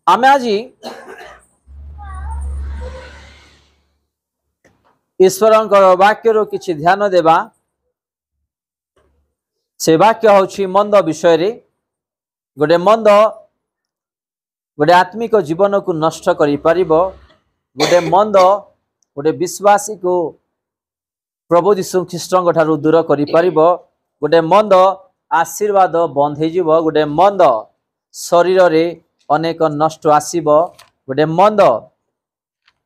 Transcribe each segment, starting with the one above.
आमे आज ईश्वर वाक्य किछि ध्यान देवा से वाक्य हूँ मंद विषय रे गोटे मंद गोटे आत्मिक जीवन को नष्ट करि परिबो गोटे मंद गोटे विश्वासी को प्रभु यीशु ख्रीष्टଙ୍କ ठारू दूर करि परिबो गोटे मंद आशीर्वाद बंद हो जिवो गोटे मंद शरीर रे अनेक नष्ट आसीबो गोटे मंद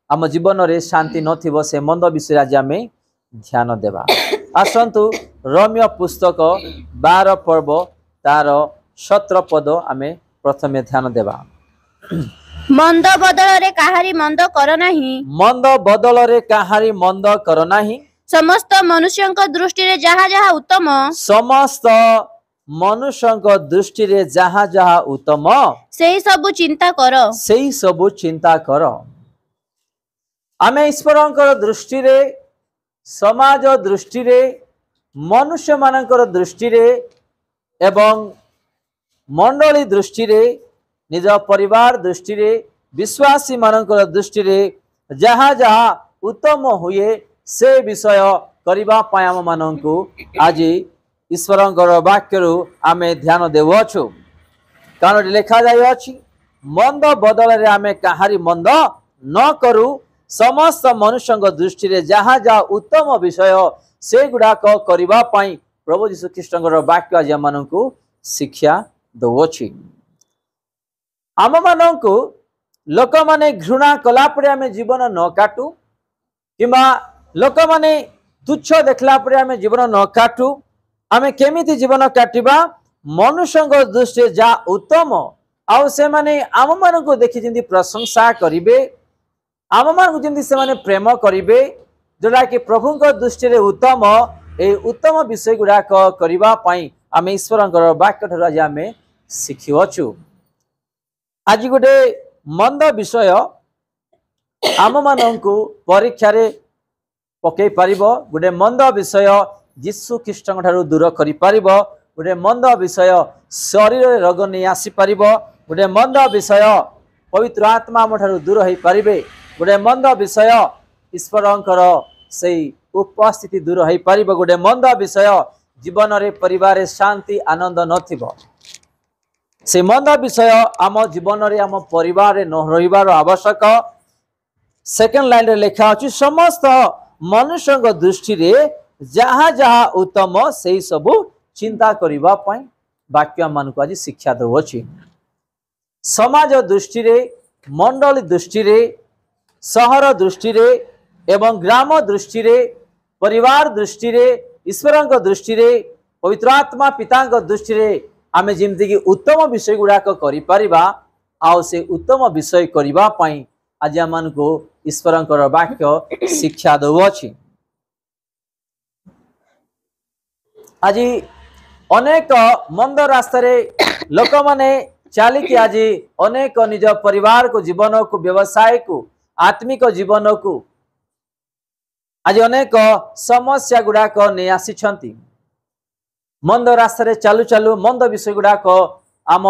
आम जीवन रे शांति नथिबो से मंद विषय आज आमे ध्यान देवा आसंतु रोमियो पुस्तक 12 पर्व तार 17 पद आमे प्रथमे ध्यान देवा मंद बदल रे काहारी मंद कर नाही मंद बदल रे काहारी मंद कर नाही समस्त मनुष्यଙ୍କ दृष्टि रे जहा जहा उत्तम समस्त मनुष्यଙ୍କ दृष्टि रे जहा जहा उत्तम सेही सब चिंता कर आमे ईश्वरଙ୍କର दृष्टि रे समाज दृष्टि रे मनुष्य मानकर दृष्टि रे एवं मंडली दृष्टि रे निज परिवार दृष्टि रे विश्वासी मानकर दृष्टि रे जहा जहा उत्तम हुए से विषय करिबा पाय आम माननकु आज ईश्वरଙ୍କର वाक्यरु आमे ध्यान देवछु कारण लिखा जाय अछि मंद बदल रे आमे काहारी मंद न करू समस्त मनुष्यଙ୍କ दृष्टि रे जहा जहा उत्तम विषय से गुडाक करिबा पाई प्रभु यीशु ख्रीष्टଙ୍କର वाक्य आज माननकु शिक्षा दउछि आम माननकु लोक माने घृणा कला परे आमे जीवन न काटू किबा लोक माने तुच्छ देखला परे आमे जीवन न काटू आमे केमिति जीवन काटिबा मनुष्यଙ୍କ दृष्टि जा उत्तम आउ से माने आम माननकु देखि जिंदी प्रशंसा करिवे आम माननकु जिंदी से माने प्रेम करिवे जोड़ा कि प्रभुଙ୍କ दृष्टि रे उत्तम ए उत्तम विषय गुडाक करिबा पई आमे ईश्वरଙ୍କର वाक्य ठरा जे आमे सिखिवछु आज गोटे मंद विषय आम माननकु परीक्षा रे पकई पारिबो गोटे मंद विषय यीशु ख्रीष्टଙ୍କ ठारू दूर करि पारिबो गोटे मंद विषय शरीर रे रोग नै आसी पारिबो गोटे मंद विषय पवित्र आत्मा आम ठारू दूर होई पारिबे गोटे मंद विषय ईश्वरଙ୍କର सेई उपस्थिति दूर होई पारिबो गोटे मंद विषय जीवन रे परिवार रे शांति आनंद नथिबो से मंद विषय आम जीवन रे आम परिवार रे न रहिबार आवश्यक सेकंड लाइन रे लिखा अछि समस्त मनुष्यଙ୍କ दृष्टि रे जहा जहा उत्तम से सब चिंता करिबा पई वाक्य मान को आज शिक्षा दउछि समाज दृष्टि रे मंडली दृष्टि रे शहर दृष्टि रे एवं ग्राम दृष्टि रे परिवार दृष्टि रे ईश्वरଙ୍କ दृष्टि रे पवित्र आत्मा पिताଙ୍କ दृष्टि रे आमे जिमति कि उत्तम विषय गुडाक करि परिबा आउ से उत्तम विषय करिबा पई आज मान को ईश्वरଙ୍କର वाक्य शिक्षा दउछि आज अनेक मंद रास्ता रे लोक माने चाली कि आज अनेक निज परिवार को जीवन को व्यवसाय को आत्मिक जीवन को आज अनेक समस्या गुडाक नै आसी मंद रास्ता रे चालू चालू मंद विषय गुडाक आम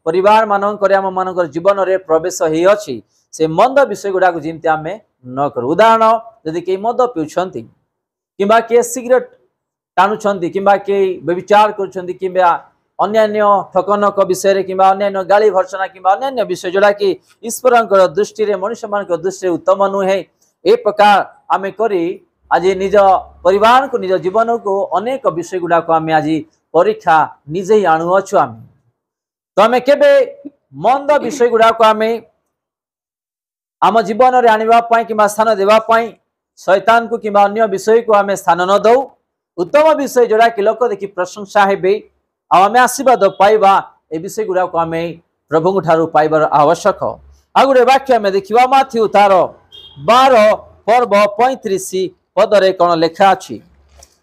परिवार मानकर आम मानकर जीवन रे प्रवेश होई अछि से मंद विषय गुडाक जिमते आमे न करू उदाहरण यदि के मद पिउछंती किबा के सिगरेट टाणुछंती किबा के व्यभिचार करूछंती किबा अन्यान्य ठकनक विषय रे किबा अन्यान्य गाली भर्सना किबा अन्यान्य विषय जोड़ा कि ईश्वरଙ୍କର दृष्टि रे मनुष्य मानकर दृष्टि उत्तम नुहे ए प्रकार आमे करी आज निज परिवार को निज जीवन को अनेक विषय गुडा को आमे आज परीक्षा निजे ही आणु अछु आमे तो आमे केबे मंद विषय गुडा को आमे आम जीवन रे आनिबा पई किबा स्थान देबा पई शैतान को किबा अन्य विषय को आमे स्थान न दउ उत्तम विषय जोड़ा कि लोक देखि प्रशंसा हेबे आमे आशीर्वाद पाइबा ए विषय गुडा को आमे प्रभु ठारू पाइबार आवश्यक आ गुडे वाक्य में देखिबा माथ्यू तार 12 पर्व 35 पद रे कोन लेखा अछि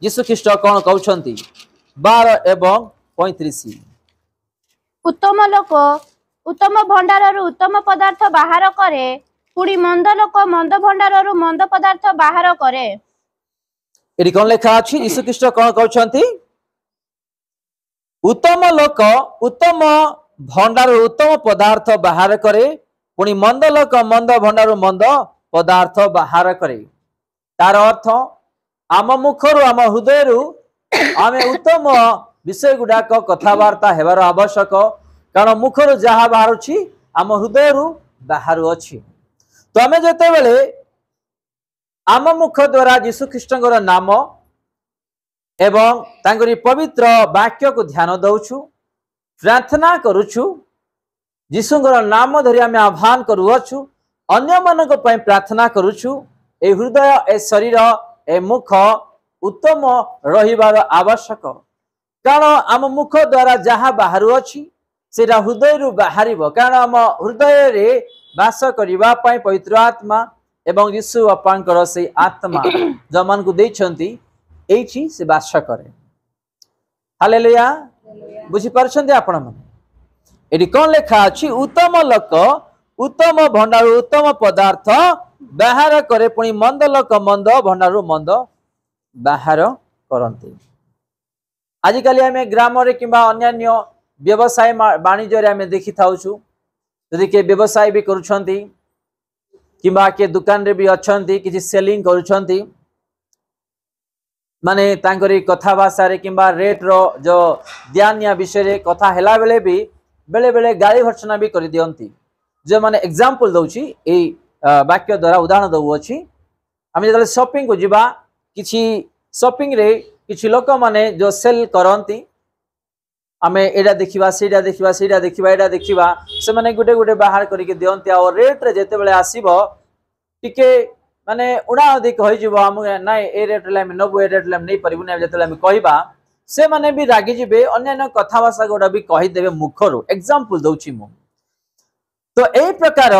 यीशु ख्रीष्ट कोन कहउछंती 12 एवं 35 उत्तम लोक उत्तम भंडार रु उत्तम पदार्थ बाहर करे पुडी मंद लोक मंद भंडार रु मंद पदार्थ बाहर करे एडी कोन लेखा अछि यीशु ख्रीष्ट कोन कहउछंती उत्तम लोक उत्तम भंडार उत्तम पदार्थ बाहर करे पुणी मंद लोक मंद भंडारू मंद पदार्थ बाहर करे। तार अर्थ आम मुखर आम हृदय आम उत्तम विषय गुड़ाक कथबार्ता हेबार आवश्यक, कारण मुखर जहाँ बाहर आम हृदय बाहर अच्छी। तो आम जिते बेले आम मुख द्वारा यीशु ख्रीष्टर नाम एवं तांकरी पवित्र वाक्य को ध्यान दौछु, प्रार्थना करुछु, यीशुंकर नाम धरी आम आह्वान करुछु, अन्य मानक पई प्रार्थना करुछु। ए हृदय ए शरीर ए मुख उत्तम रहिबार आवश्यक, कारण आम मुख द्वारा जहाँ बाहर अच्छी सेटा हृदय रु बाहरिबो, कारण आम हृदय रे वास करिबा पई पवित्र आत्मा एवं यीशु अपांकर से आत्मा जमान को देछंती एठी से वास करे। हालेलुया। बुझी परछंती आपण मन? एडी कोन लेखा अछि? उत्तम लोक उत्तम भंडारू उत्तम पदार्थ बाहर करे, पुणी मंद लोक मंद भंडारू मंद बाहर करते। आजिकल आम ग्राम रे किंबा अन्यान्य व्यवसाय वाणिज्य रे आम देखि थाउछु, यदि के व्यवसाय भी करूछंती किंबा के दुकान रे भी अछंती किछि सेलिंग करूछंती, माने तांकरी कथा भाषा रे किंबा रेट रो जो ध्यानिया विषय रे कथा हेला बेले भी बेले बेले गाली भर्सना भी कर दियंती। जो माने एग्जांपल दउछि ए वाक्य द्वारा उदाहरण दउ अछि। हम जतले शॉपिंग को जिबा किछि शॉपिंग रे किछि लोक माने जो सेल करंती, आमे एडा देखिबा सेडा देखिबा सेडा देखिबा एडा देखिबा से माने गुटे गुटे बाहर करके दियंती। आ रेट रे जेते बेले आसीबो टिके माने उडा अधिक होई जिवो, हम नाइ ए रेट ले हम नबो ए रेट ले हम नै परिबु नै जेते हम कहिबा से माने भी रागी जिबे, अन्य कथा भाषा गोडा भी कहि देबे मुखरो। एग्जांपल दउछि मु। तो एई प्रकार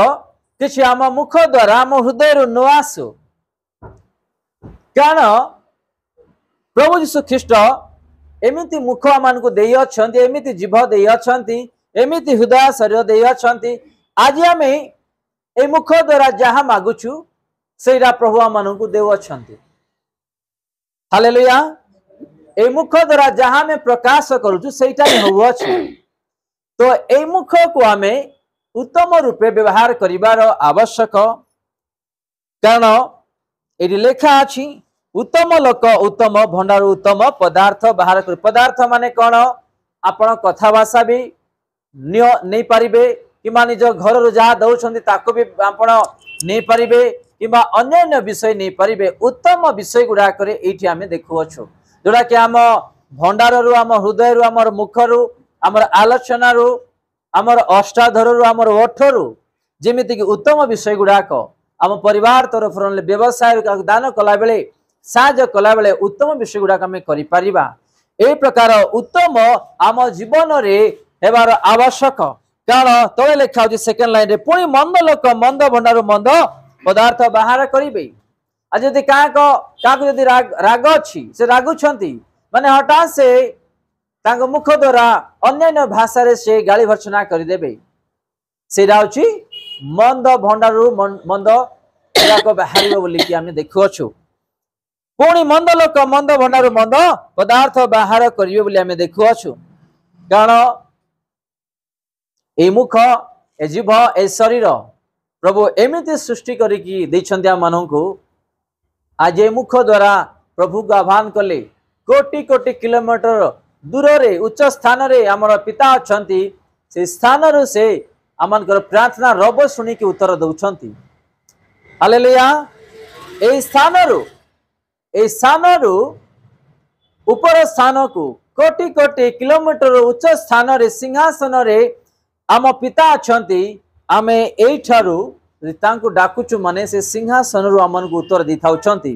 किछि आम मुख द्वारा आम हृदय रु न आसु, कारण प्रभु यीशु ख्रीष्ट एमिति मुख आमान को देई अछंती, एमिति जीभ देई अछंती, एमिति हृदय शरीर देई अछंती। आज आम ए मुख द्वारा जहाँ मागुछु सेरा प्रभु आमान को देउ अछंती। हालेलुया। ए मुख द्वारा जहाँ में प्रकाश करूछु सेटा ही होउ अछि। तो ए मुख को आमे उत्तम रूपे व्यवहार करिवार आवश्यक, कारण एटी लेखा अछि उत्तम लोक उत्तम भंडार उत्तम पदार्थ बाहर कर। पदार्थ माने कौन? आपण कथा भाषा भी नहीं पारिबे, किंबा निज घर रो जहाँ दउछंती ताको भी आपण नहीं पारिबे, किंबा अन्य विषय नहीं पारिबे। उत्तम विषय गुडा करे एठी आमे देखु अछु, जोड़ा कि आम भंडार रु आम हृदय रु आमर मुख रु आमर आलोचना रु आमर अष्टाधर रु आमर ओठ रु जेमिति कि उत्तम विषय गुडाक आम परिवार तरफ व्यवसाय दान कला बेले साहाय्य कला बेले उत्तम विषय गुडाक आम करि परिबा। ए प्रकार उत्तम आम जीवन रे हेबार आवश्यक, कारण तले लेखा होछि सेकेंड लाइन रे पुणी मंद लोक मंद भंडार मंद पदार्थ बाहर करिबे। आज यदि का यदि राग अछि से रागुछंती माने हठात से तांग मुख द्वारा अन्य भाषा रे से गाली भर्सना करदेबे, सेटा होछि मंद भंडारू मंद को बाहर बोली कि आम देखु अछु। पुणी मंद लोक मंद भंडारू मंद पदार्थ बाहर करिवे बोली आम देखु अछु, कारण ए मुख ए जीभ ए शरीर प्रभु एमिति सृष्टि करिकी दैछंती आम माननकु। आज ए मुख द्वारा प्रभु को आह्वान कले कोटि कोटि किलोमीटर दूर रे उच्च स्थान रे आमर पिता अछंती, से स्थान रु से आमनकर प्रार्थना रब सुनी के उत्तर दउछंती। हालेलुया। ए स्थान रु ऊपर स्थान को कोटि कोटि किलोमीटर उच्च स्थान रे सिंहासन रे आम पिता अछंती, आमे एठारु तांको डाकुचु माने से सिंहासन रु आमन को उत्तर दी थाउछंती।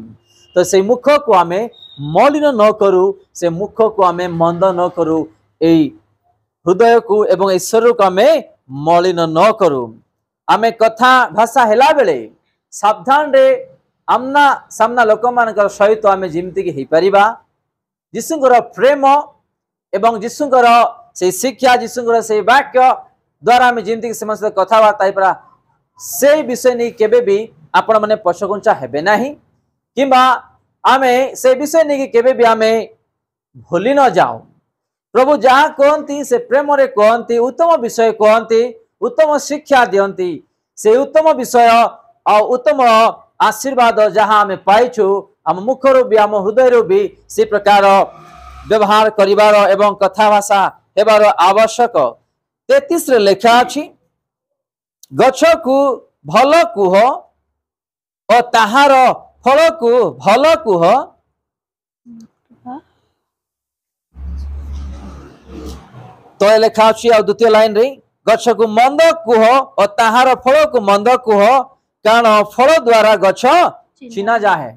तो से मुख को आमे मलिन न करू, से मुख को आमे मंद न करू, ए हृदय को एवं ईश्वर को आमे मलिन न करू। आमे कथा भाषा हेला बेले सावधान रे आमना सामना लोक मानकर सहित आमे जिमति कि हेई परिबा। यीशुंकर प्रेम एवं यीशुंकर से शिक्षा यीशुंकर से वाक्य द्वारा आमे जिमति कि समस्त कथाबार्ता हेपरा से विषय नहीं केबे भी आपण माने पछगुंचा हेबे नाही, किंबा आमे से विषय नहीं कि केबे भी आमे भूली न जाओ। प्रभु जहाँ कहती से प्रेम रे कहती, उत्तम विषय कहती, उत्तम शिक्षा दियंती, से उत्तम विषय और उत्तम आशीर्वाद जहाँ आम पाइछु आम मुखर भी आम हृदय भी से प्रकार व्यवहार करिवार एवं कथा भाषा हेबार आवश्यक। 33 रे लेखा अछि गछ को भल कुह और ताहार फल को भल कुह तो लेखा अछि आ द्वितीय लाइन रे गछ को मंद कुह और ताहार फल को मंद कुह कारण फल द्वारा गछ चिना जाए।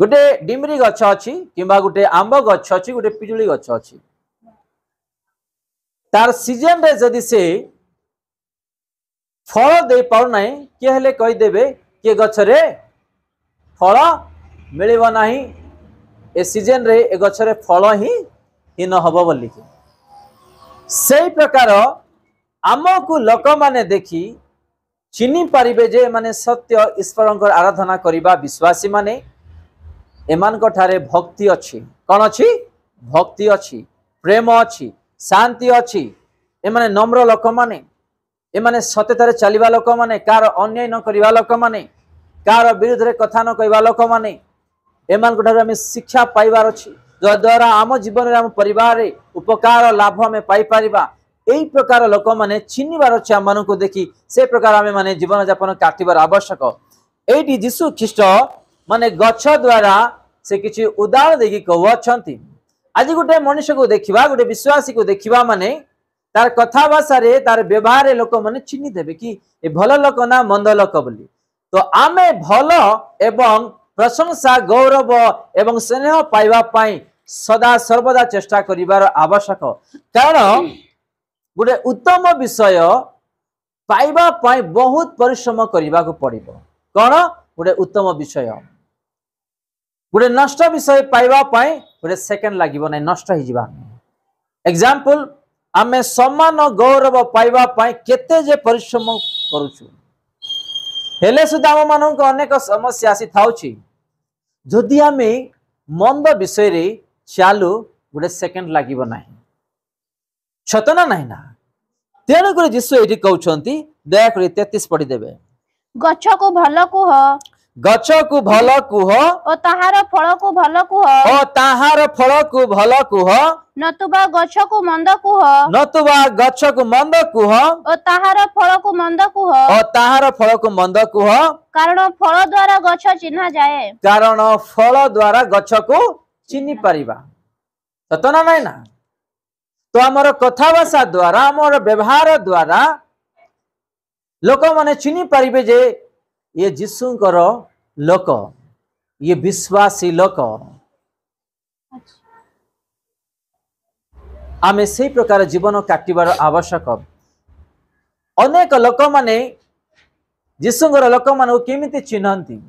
गोटे डिमरी गछ अछि किंबा गोटे आंब गछ अछि गोटे पिजुली गछ अछि तार सीजन रे जदि से फल दे पाउ नाही के हेले कहि देबे के गछ रे फल मिलिबो नाही ए सीजन रे ए गछ रे फल ही न हबो बोली के सेई प्रकार आमको लोक माने देखि चिनी पारिबे जे माने सत्य ईश्वरंकर आराधना करिबा विश्वासी माने एमान को ठारे भक्ति अछि कोन अछि भक्ति अछि प्रेम अछि शांति अछि एमाने नम्र लोक माने एमाने सत्यतारे चलिबा लोक माने कार अन्याय न करिबा लोक माने कार विरुद्ध रे कथा न कहबा लोक माने एमान को ठारे हम शिक्षा पाइबार अछि जो द्वारा आम जीवन रे आम परिवार रे उपकार लाभ में पाई परिबा एई प्रकार लोक माने चिन्हिबार अछि आम को देखि से प्रकार आमे माने जीवन यापन काटिबार आवश्यक। एठी यीशु ख्रीष्ट माने गछ द्वारा से किछि उदाहरण देखि कहउछंती आज गोटे मनुष्य को देखिबा गोटे विश्वासी को देखिबा माने तार कथा भाषा रे तार व्यवहार रे लोक माने चिन्हि देबे कि ए भल लोक ना मंद लोक बोली। तो आमे भल एवं प्रशंसा गौरव एवं स्नेह पाइबा पाई सदा सर्वदा चेष्टा करिवार आवश्यक कारण गोटे उत्तम विषय पाइबा पाई बहुत परिश्रम करिबा को पड़िबो। कौन गोटे उत्तम विषय गोटे नष्ट विषय पाइबा पाई गोटे सेकेंड लागिबो नै नष्ट हो जिबा। एग्जांपल आमे सम्मान गौरव पाइबा पाई केते जे परिश्रम करूछु हेले सुद्धा आम मानक अनेक समस्या आसी थाउछि जदि आमे मंद विषय रे चालू गोटे सेकेंड लागिबो नाही छतना नाही ना तेणु कर यीशु एठी कहउछंती दया करी 33 पढ़ी देबे गछ को भल कुह गछ को भल कुह ओ ताहार फल को भल कुह ओ ताहार फल को भल कुह नतुबा गछ को मंद कुह नतुबा गछ को मंद कुह ओ ताहार फल को मंद कुह ओ ताहार फल को मंद कुह कारण फल द्वारा गछ चिन्हा जाए कारण फल द्वारा गछ को चिन्हि पारिबा सतना नाही ना। तो आमर कथा भाषा द्वारा आमर व्यवहार द्वारा लोक माने चिन्हि पारिबे जे ये यीशुंकर लोक ये विश्वासी लोक आमे से प्रकार जीवन काटिबार आवश्यक। अनेक लोक माने यीशुंकर लोक माने केमिति चिन्हंती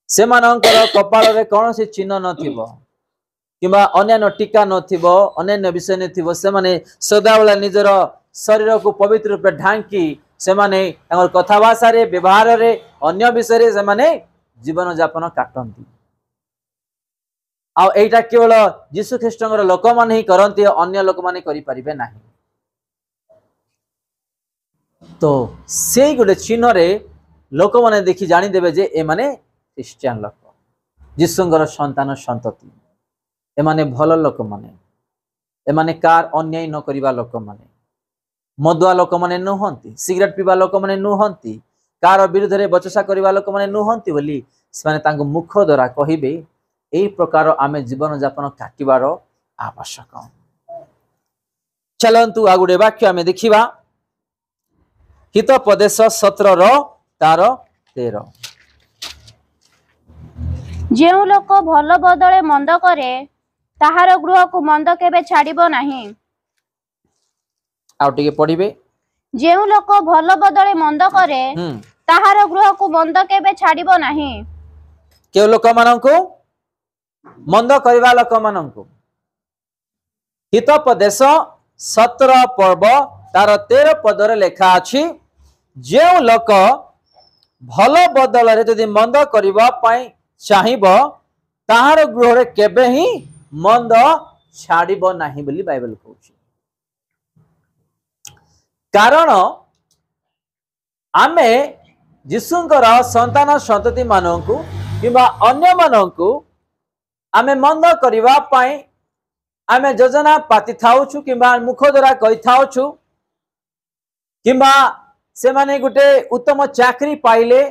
से मानकर कपाल रे कौन से चिन्ह नथिबो किंबा अन्य टीका नथिबो अन्य विषय नथिबो से माने सदाबेला निजर शरीर को पवित्र रूप ढांकी से माने तांकर कथा भाषा रे व्यवहार रे अन्य विषय रे से माने जीवन यापन काटंती आ एटा केवल यीशु ख्रीष्टंकर लोक माने ही करंती अन्य लोक माने करि परिबे नाही। तो सेई गुडे चिन्ह रे लोक माने देखि जानि देबे जे ए माने ख्रिस्टियन लोक यीशुंकर संतान संतति ए माने भल लोक माने ए माने कार अन्याय न करिबा लोक माने मदुआ लोक माने नुहंती सिगरेट पीबा लोक माने नुहंती कार विरुद्ध रे बचसा करिबा लोक माने नुहंती बोली से माने तांको मुख द्वारा कहिबे एई प्रकार आमे जीवन यापन काटिबार आवश्यक। चलंतु आ गुडे वाक्य आमे देखिबा हितोपदेश 17 रो तार 13 जेउ लोक भल बदले मंद करे ताहार गृह को मंद केबे छाड़िबो नाही। आउ टिके पढिबे जेउ लोक भल बदले मंद करे ताहार गृह को मंद केबे छाड़िबो नाही। के लोक माननको मंद करिबा लोक माननको हितोपदेश 17 पर्व तार 13 पदरे लेखा अछि जेउ लोक भल बदल रे यदि मंद करिबा पई चाहिबो ताहार गृह रे केबे ही मंद छाड़िबो नाही बोली बाइबल कहउछि। कारण आमे यीशुंकर संतान संतति माननकु किंबा अन्य माननकु आमे मंद करिवा पई आमे योजना पाति थाउछु किंबा मुख द्वारा कहि थाउछु किंबा से माने गुटे उत्तम चाकरी पाइले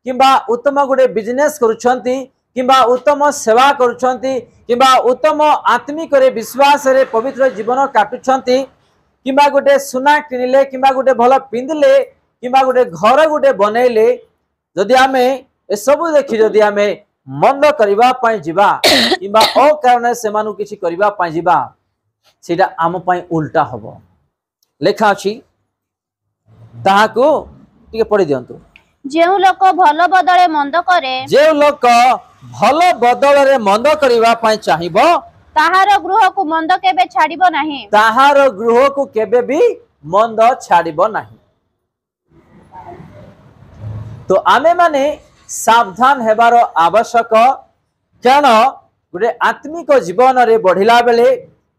किंबा उत्तम गुटे बिजनेस करूछंती किंबा उत्तम सेवा करूछंती किंबा उत्तम आत्मिक रे विश्वास रे पवित्र जीवन काटुछंती किंबा गुटे सुना किनिले किंबा गुटे भल पिंदले किंबा गुटे घर गुटे बनैले जदि आमे ए सब देखि जदि आमे मंद करिवा पई जिबा किंबा ओ कारण से मानु किछि करिवा पई जिबा सेटा आम पई उल्टा हबो लेखा अछि ताहाको टिके पढि दियंतु जेउ लोक भल बदले मंद करे जे लोक भल बदल रे मंद करिवा पई चाहिबो ताहार गृह को मंद केबे छाड़िबो नाही ताहार गृह को केबे भी मंद छाड़िबो नाही। तो आमे माने सावधान हेबार आवश्यक कारण गोटे आत्मिक जीवन रे बढ़िला बेले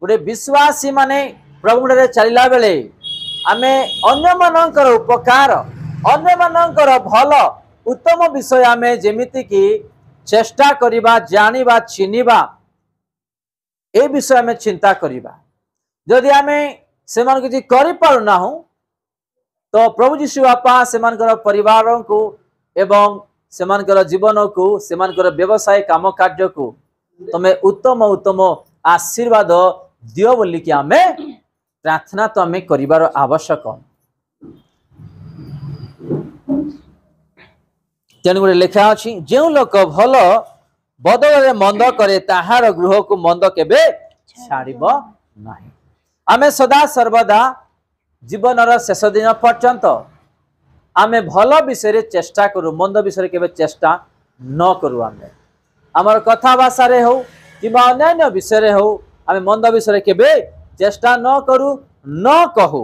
गोटे विश्वासी माने प्रभु रे चलिला बेले आमे अन्य मानकर उपकार अन्य मानकर भल उत्तम विषय आमे जेमिति की चेष्टा करिबा जानिबा चिनिबा ए विषय में चिंता करिबा जदि आमे सेमान किछि करि पारु ना हो तो प्रभु यीशु बापा सेमानकर परिवार को एवं सेमानकर जीवन को सेमानकर व्यवसाय काम कार्य को तमे उत्तम उत्तम आशीर्वाद दियो बोली कि आमे प्रार्थना तो आमे करिवार आवश्यक। तेणु गोटे लेखा अछि जेउ लोक भल बदल रे मंद करे ताहार गृह को मंद केबे छाड़िबो नाही। आमे सदा सर्वदा जीवन शेष दिन पर्यंत आमे भल विषय चेष्टा करू मंद विषय केबे चेष्टा न करू आमे आमर कथा भाषा रे हो किबा अन्य विषय रे हो आमे मंद विषय केबे चेष्टा न करू न कहू।